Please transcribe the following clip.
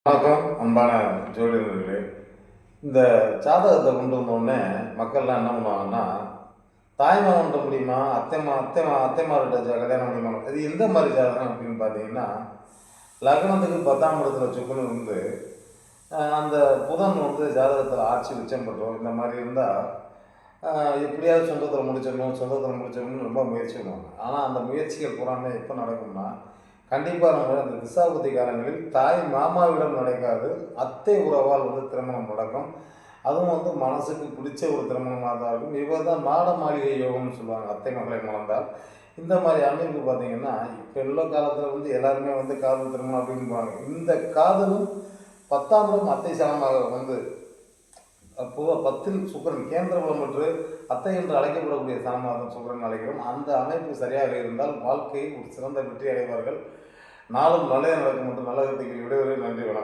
வணக்கம் அன்பான ஜோதிடர்களே. இந்த ஜாதகத்தை கொண்டு வந்தோடனே மக்கள்லாம் என்ன பண்ணுவாங்கன்னா, தாய்மாமன்ட்ட முடியுமா, அத்தைமார்கிட்ட கல்யாணம் முடியுமா, இது எந்த மாதிரி ஜாதகம் அப்படின்னு பார்த்தீங்கன்னா, லக்னத்துக்கு 10ஆம் இடத்துல சுக்கிரன் இருந்து அந்த புதன் ஜாதகத்தில் ஆட்சி உச்சம் பெற்றோம் இந்த மாதிரி இருந்தால் எப்படியாவது சொந்தத்தில் முடிச்சிடணும்னு ரொம்ப முயற்சி பண்ணுவாங்க. ஆனால் அந்த முயற்சிகள் பூராமே எப்போ நடக்கும்னா, கண்டிப்பாக நம்ம அந்த திசாபுத்தி காலங்களில் தாய் மாமாவிடம் நடக்காது, அத்தை உறவால் திருமணம் நடக்கும். அதுவும் மனசுக்கு பிடிச்ச ஒரு திருமணமாக தான் இருக்கும். இவர் தான் மாட மாளிகை யோகம்னு சொல்லுவாங்க, அத்தை மகளை மணந்தால். இந்த மாதிரி அமைப்பு பார்த்தீங்கன்னா, இப்போ உள்ள காலத்தில் எல்லாருமே காதல் திருமணம் அப்படின்பாங்க. இந்த காதலும் 10ஆம் இடம் அத்தை சலமாக பொதுவாக 10ல் சுக்கிரன் கேந்திர பலம் பெற்று அத்தை என்று அழைக்கப்படக்கூடிய சனமாக சுக்கிரன் அழைக்கிறோம். அந்த அமைப்பு சரியாக இருந்தால் வாழ்க்கையில் ஒரு சிறந்த வெற்றி அடைவார்கள். நாளும் நல்லதே நடக்கும் மற்றும் நல்ல விடைபெறுகிறேன். நன்றி, வணக்கம்.